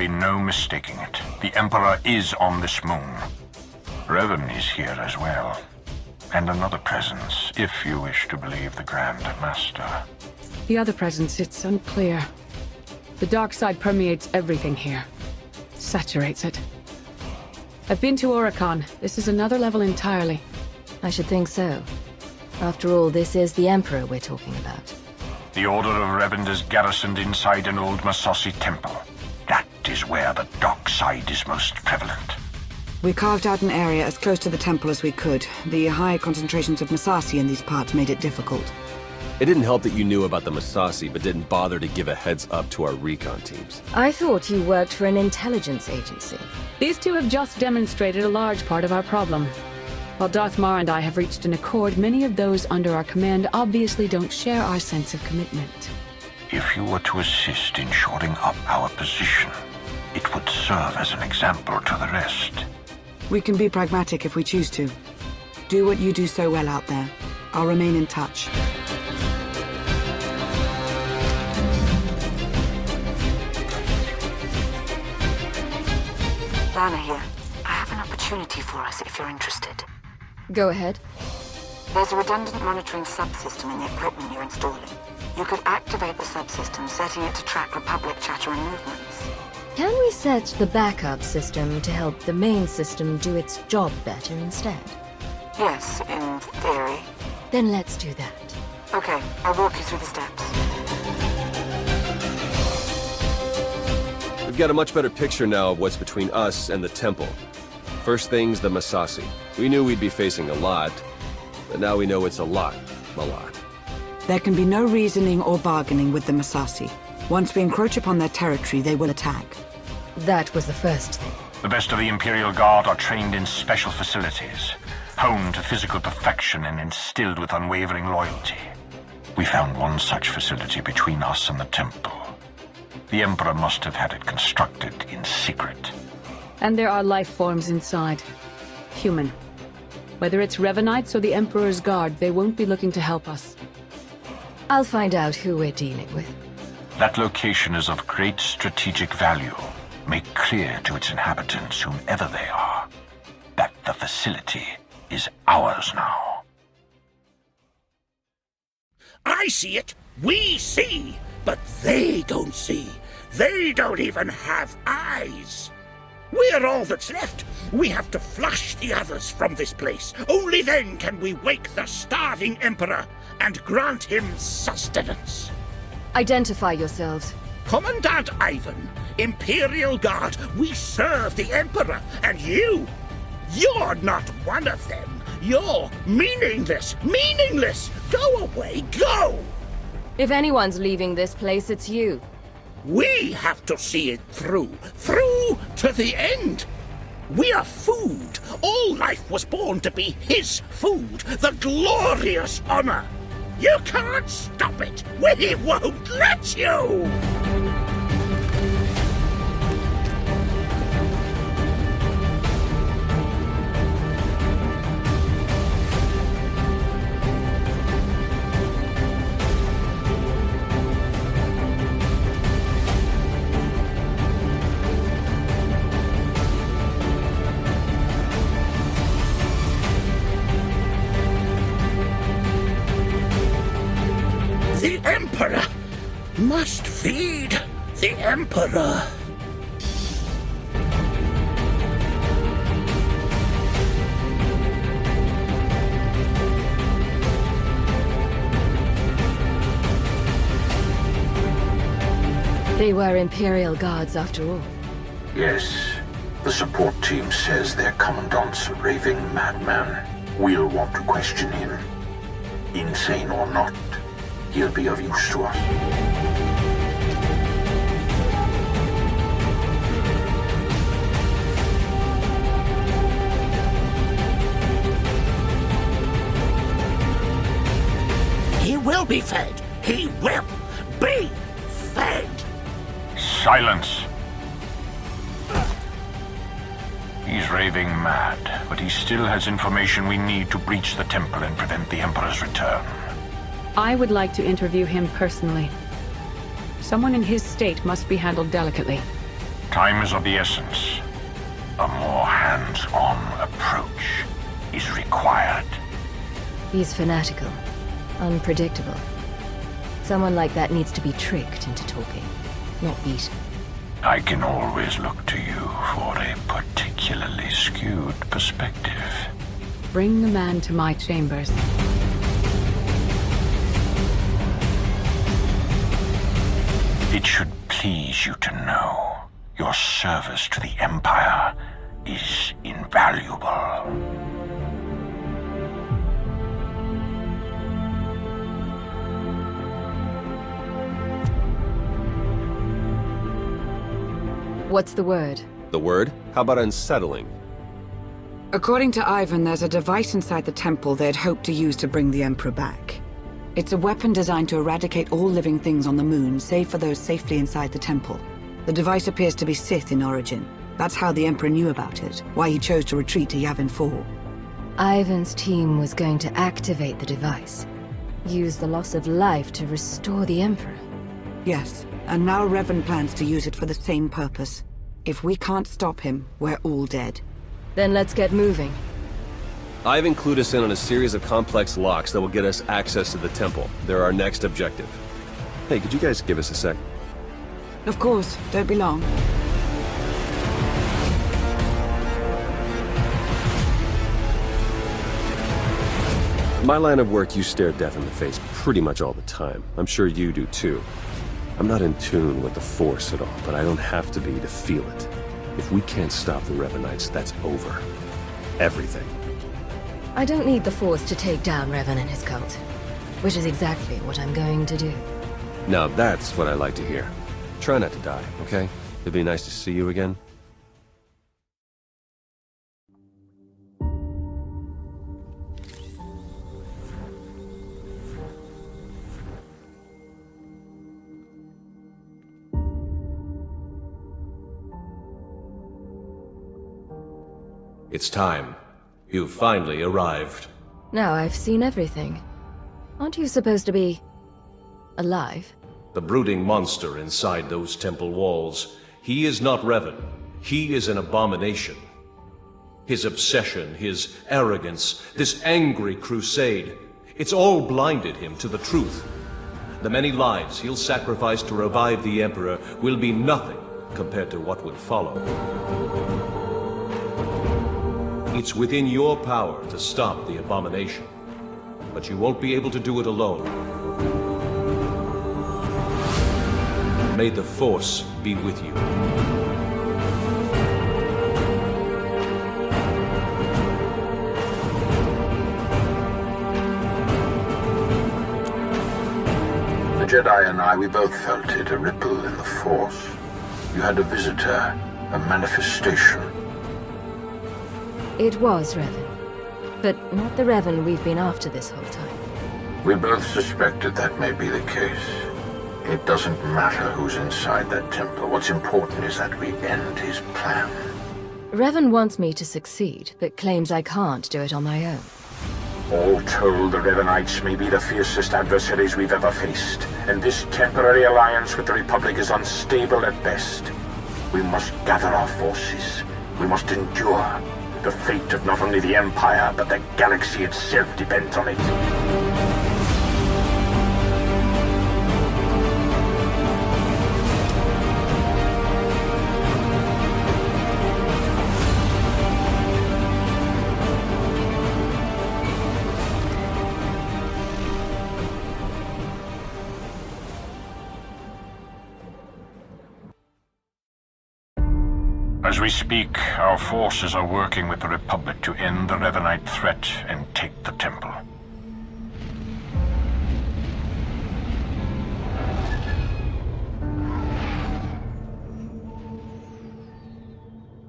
be no mistaking it. The Emperor is on this moon. Revan is here as well. And another presence, if you wish to believe the Grand Master. The other presence, it's unclear. The dark side permeates everything here. Saturates it. I've been to Oricon. This is another level entirely. I should think so. After all, this is the Emperor we're talking about. The Order of Revan is garrisoned inside an old Massassi temple. That is where the dark side is most prevalent. We carved out an area as close to the temple as we could. The high concentrations of Massassi in these parts made it difficult. It didn't help that you knew about the Massassi, but didn't bother to give a heads up to our recon teams. I thought you worked for an intelligence agency. These two have just demonstrated a large part of our problem. While Darth Mar and I have reached an accord, many of those under our command obviously don't share our sense of commitment. If you were to assist in shoring up our position, it would serve as an example to the rest. We can be pragmatic if we choose to. Do what you do so well out there. I'll remain in touch. Lana here. I have an opportunity for us if you're interested. Go ahead. There's a redundant monitoring subsystem in the equipment you're installing. You could activate the subsystem, setting it to track Republic chatter and movements. Can we set the backup system to help the main system do its job better instead? Yes, in theory. Then let's do that. Okay, I'll walk you through the steps. We've got a much better picture now of what's between us and the temple. First thing's the Massassi. We knew we'd be facing a lot, but now we know it's a lot. A lot. There can be no reasoning or bargaining with the Massassi. Once we encroach upon their territory, they will attack. That was the first thing. The best of the Imperial Guard are trained in special facilities, honed to physical perfection and instilled with unwavering loyalty. We found one such facility between us and the temple. The Emperor must have had it constructed in secret. And there are life forms inside. Human. Whether it's Revanites or the Emperor's Guard, they won't be looking to help us. I'll find out who we're dealing with. That location is of great strategic value. Make clear to its inhabitants, whomever they are, that the facility is ours now. I see it. We see. But they don't see. They don't even have eyes. We're all that's left. We have to flush the others from this place. Only then can we wake the starving Emperor and grant him sustenance. Identify yourselves. Commandant Yavin, Imperial Guard, we serve the Emperor, and you're not one of them. You're meaningless, meaningless. Go away, go! If anyone's leaving this place, it's you. We have to see it through to the end. We are food. All life was born to be his food, the glorious honor. You can't stop it. We won't let you. The Emperor must feed the Emperor. They were Imperial Guards after all. Yes. The support team says their commandant's a raving madman. We'll want to question him. Insane or not, he'll be of use to us. He will be fed. He will be fed. Silence! He's raving mad, but he still has information we need to breach the temple and prevent the Emperor's return. I would like to interview him personally. Someone in his state must be handled delicately. Time is of the essence. A more hands-on approach is required. He's fanatical. Unpredictable. Someone like that needs to be tricked into talking, not beaten. I can always look to you for a particularly skewed perspective. Bring the man to my chambers. It should please you to know your service to the Empire is invaluable. What's the word? The word? How about unsettling? According to Yavin, there's a device inside the temple they'd hoped to use to bring the Emperor back. It's a weapon designed to eradicate all living things on the moon, save for those safely inside the temple. The device appears to be Sith in origin. That's how the Emperor knew about it, why he chose to retreat to Yavin 4. Ivan's team was going to activate the device. Use the loss of life to restore the Emperor. Yes, and now Revan plans to use it for the same purpose. If we can't stop him, we're all dead. Then let's get moving. I've included us in on a series of complex locks that will get us access to the temple. They're our next objective. Hey, could you guys give us a sec? Of course, don't be long. In my line of work, you stare death in the face pretty much all the time. I'm sure you do too. I'm not in tune with the Force at all, but I don't have to be to feel it. If we can't stop the Revanites, that's over. Everything. I don't need the Force to take down Revan and his cult. Which is exactly what I'm going to do. Now that's what I like to hear. Try not to die, okay? It'd be nice to see you again. It's time. You've finally arrived. Now I've seen everything. Aren't you supposed to be... alive? The brooding monster inside those temple walls. He is not Revan. He is an abomination. His obsession, his arrogance, this angry crusade, it's all blinded him to the truth. The many lives he'll sacrifice to revive the Emperor will be nothing compared to what will follow. It's within your power to stop the abomination, but you won't be able to do it alone. May the Force be with you. The Jedi and I, we both felt it, a ripple in the Force. You had a visitor, a manifestation. It was Revan. But not the Revan we've been after this whole time. We both suspected that may be the case. It doesn't matter who's inside that temple. What's important is that we end his plan. Revan wants me to succeed, but claims I can't do it on my own. All told, the Revanites may be the fiercest adversaries we've ever faced, and this temporary alliance with the Republic is unstable at best. We must gather our forces. We must endure. The fate of not only the Empire, but the galaxy itself depends on it. As we speak, our forces are working with the Republic to end the Revanite threat and take the temple.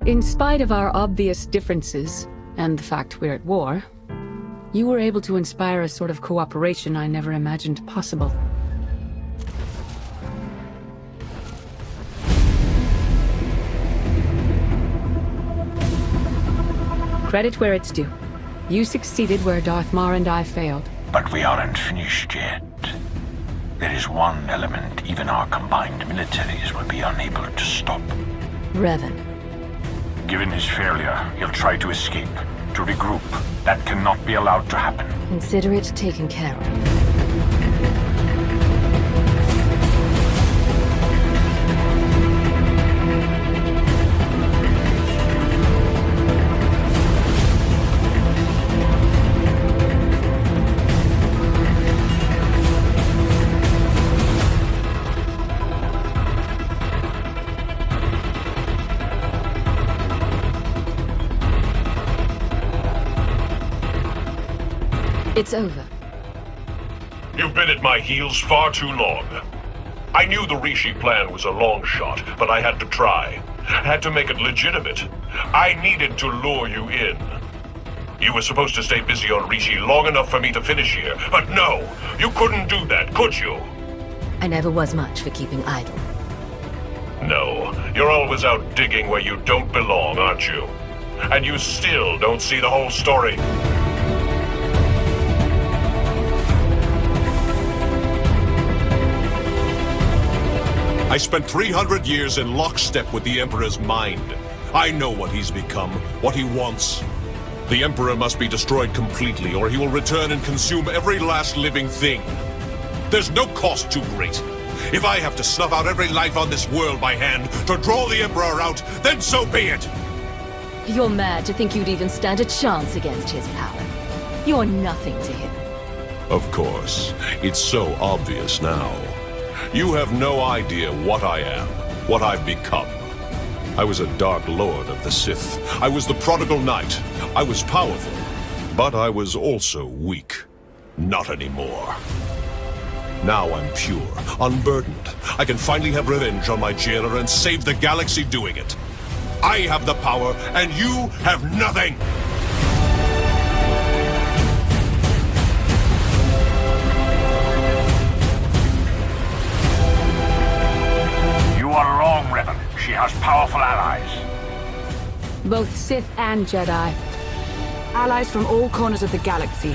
In spite of our obvious differences, and the fact we're at war, you were able to inspire a sort of cooperation I never imagined possible. Credit where it's due. You succeeded where Darth Mar and I failed. But we aren't finished yet. There is one element even our combined militaries will be unable to stop. Revan. Given his failure, he'll try to escape, to regroup. That cannot be allowed to happen. Consider it taken care of. It's over. You've been at my heels far too long. I knew the Rishi plan was a long shot, but I had to try. Had to make it legitimate. I needed to lure you in. You were supposed to stay busy on Rishi long enough for me to finish here, but no! You couldn't do that, could you? I never was much for keeping idle. No, you're always out digging where you don't belong, aren't you? And you still don't see the whole story. I spent 300 years in lockstep with the Emperor's mind. I know what he's become, what he wants. The Emperor must be destroyed completely, or he will return and consume every last living thing. There's no cost too great. If I have to snuff out every life on this world by hand to draw the Emperor out, then so be it! You're mad to think you'd even stand a chance against his power. You're nothing to him. Of course. It's so obvious now. You have no idea what I am, what I've become. I was a Dark Lord of the Sith. I was the prodigal knight. I was powerful, but I was also weak. Not anymore. Now I'm pure, unburdened. I can finally have revenge on my jailer and save the galaxy doing it. I have the power, and you have nothing! You are wrong, Revan. She has powerful allies. Both Sith and Jedi. Allies from all corners of the galaxy.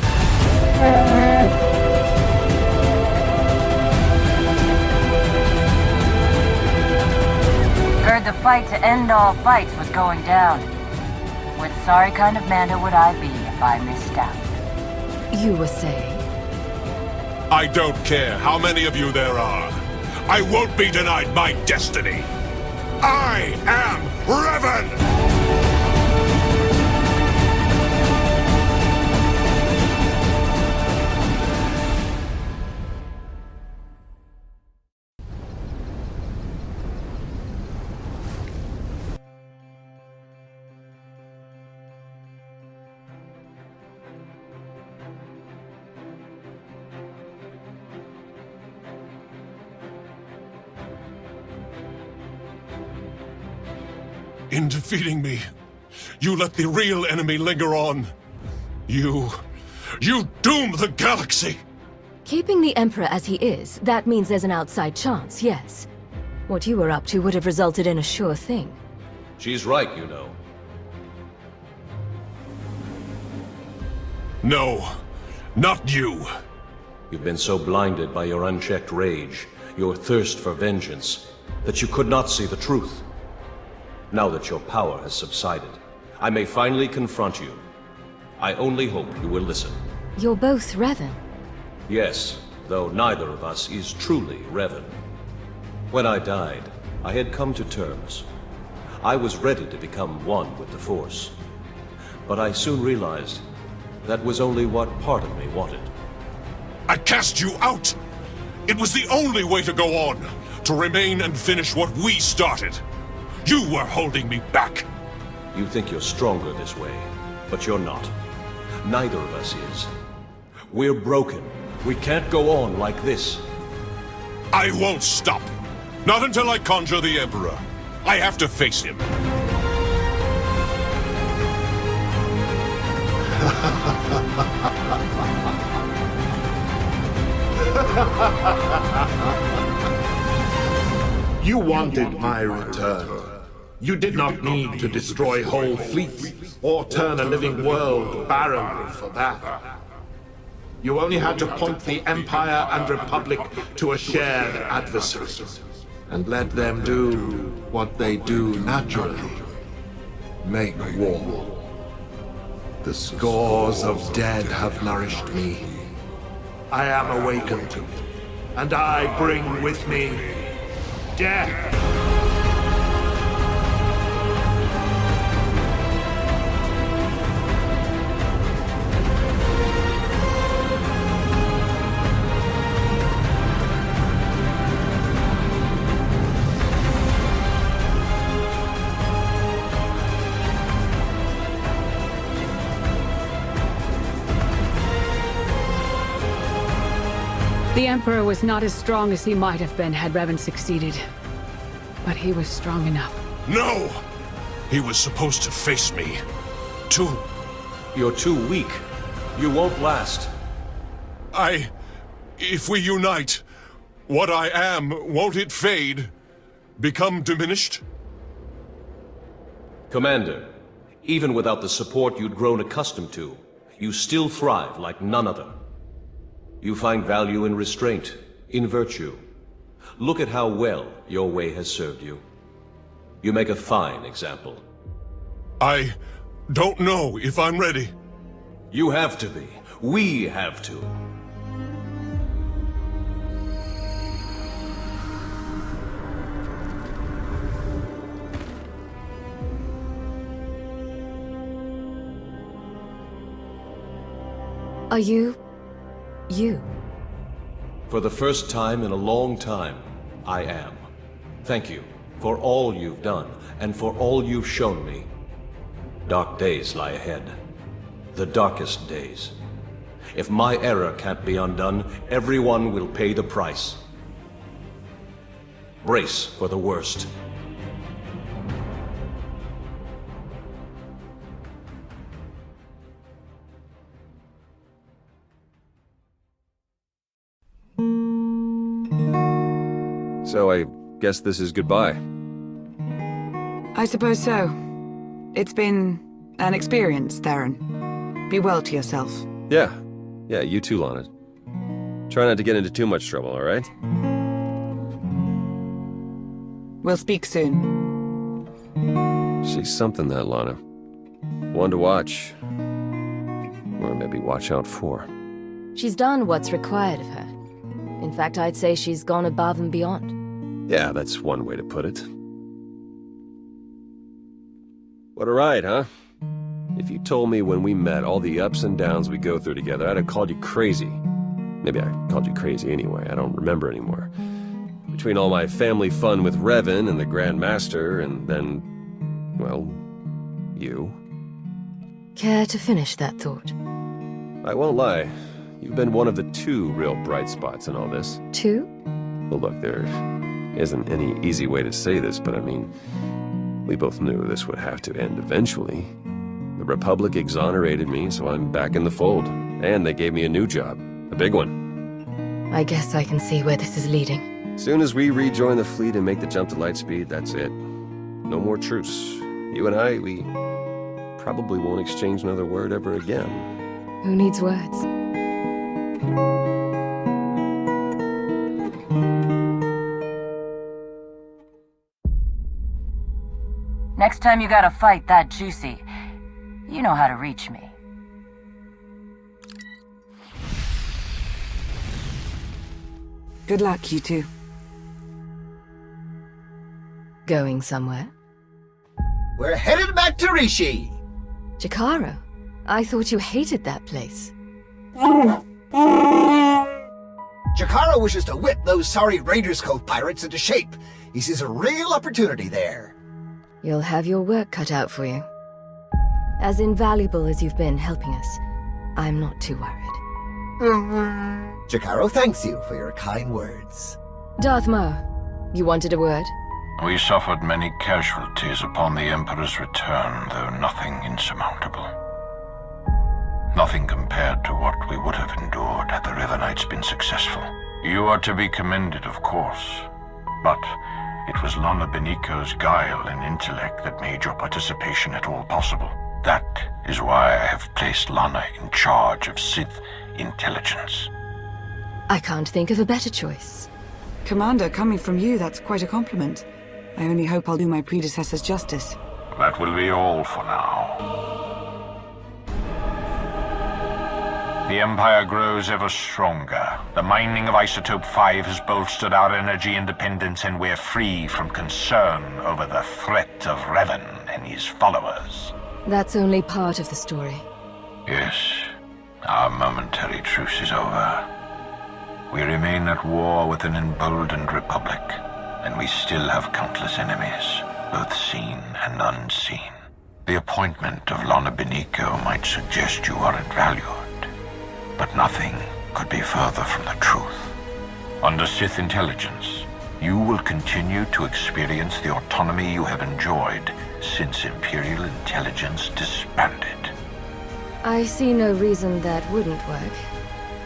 Heard the fight to end all fights was going down. What sorry kind of Manda would I be if I missed out? You were saying? I don't care how many of you there are. I won't be denied my destiny. I am Revan! In defeating me, you let the real enemy linger on. You doom the galaxy! Keeping the Emperor as he is, that means there's an outside chance, yes. What you were up to would have resulted in a sure thing. She's right, you know. No, not you. You've been so blinded by your unchecked rage, your thirst for vengeance, that you could not see the truth. Now that your power has subsided, I may finally confront you. I only hope you will listen. You're both Revan. Yes, though neither of us is truly Revan. When I died, I had come to terms. I was ready to become one with the Force. But I soon realized that was only what part of me wanted. I cast you out! It was the only way to go on, to remain and finish what we started. You were holding me back! You think you're stronger this way, but you're not. Neither of us is. We're broken. We can't go on like this. I won't stop. Not until I conjure the Emperor. I have to face him. You wanted my return. You did not need to destroy whole fleets or turn a living world barren for that. You only had to point the Empire and Republic to a shared adversary and let them do what they do naturally. Make war. The scores of dead have nourished me. I am awakened, and I bring with me death. The Emperor was not as strong as he might have been had Revan succeeded. But he was strong enough. No! He was supposed to face me. You're too weak. You won't last. If we unite, what I am, won't it fade? Become diminished? Commander, even without the support you'd grown accustomed to, you still thrive like none other. You find value in restraint, in virtue. Look at how well your way has served you. You make a fine example. I don't know if I'm ready. You have to be. We have to. Are you... you? For the first time in a long time, I am. Thank you for all you've done, and for all you've shown me. Dark days lie ahead. The darkest days. If my error can't be undone, everyone will pay the price. Brace for the worst. So I guess this is goodbye. I suppose so. It's been an experience, Theron. Be well to yourself. Yeah, you too, Lana. Try not to get into too much trouble, all right? We'll speak soon. She's something, that Lana. One to watch. Or maybe watch out for. She's done what's required of her. In fact, I'd say she's gone above and beyond. Yeah, that's one way to put it. What a ride, huh? If you told me when we met all the ups and downs we go through together, I'd have called you crazy. Maybe I called you crazy anyway, I don't remember anymore. Between all my family fun with Revan and the Grand Master, and then, well, you. Care to finish that thought? I won't lie. You've been one of the two real bright spots in all this. Two? Well, look, there isn't any easy way to say this, but I mean, we both knew this would have to end eventually. The Republic exonerated me, so I'm back in the fold. And they gave me a new job. A big one. I guess I can see where this is leading. Soon as we rejoin the fleet and make the jump to lightspeed, that's it. No more truce. You and I, we probably won't exchange another word ever again. Who needs words? Next time you got a fight that juicy, you know how to reach me. Good luck, you two. Going somewhere? We're headed back to Rishi. Jakaro, I thought you hated that place. Jakaro wishes to whip those sorry Raiders Cove pirates into shape. He sees a real opportunity there. You'll have your work cut out for you. As invaluable as you've been helping us, I'm not too worried. Jakaro thanks you for your kind words. Darth Maul, you wanted a word? We suffered many casualties upon the Emperor's return, though nothing insurmountable. Nothing compared to what we would have endured had the Revanites been successful. You are to be commended, of course, but it was Lana Beniko's guile and intellect that made your participation at all possible. That is why I have placed Lana in charge of Sith intelligence. I can't think of a better choice. Commander, coming from you, that's quite a compliment. I only hope I'll do my predecessors justice. That will be all for now. The Empire grows ever stronger. The mining of Isotope 5 has bolstered our energy independence, and we're free from concern over the threat of Revan and his followers. That's only part of the story. Yes, our momentary truce is over. We remain at war with an emboldened republic, and we still have countless enemies, both seen and unseen. The appointment of Lana Beniko might suggest you aren't valued, but nothing could be further from the truth. Under Sith intelligence, you will continue to experience the autonomy you have enjoyed since Imperial intelligence disbanded. I see no reason that wouldn't work.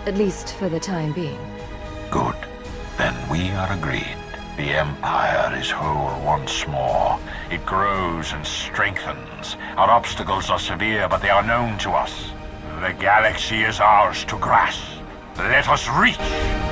At least for the time being. Good. Then we are agreed. The Empire is whole once more. It grows and strengthens. Our obstacles are severe, but they are known to us. The galaxy is ours to grasp. Let us reach!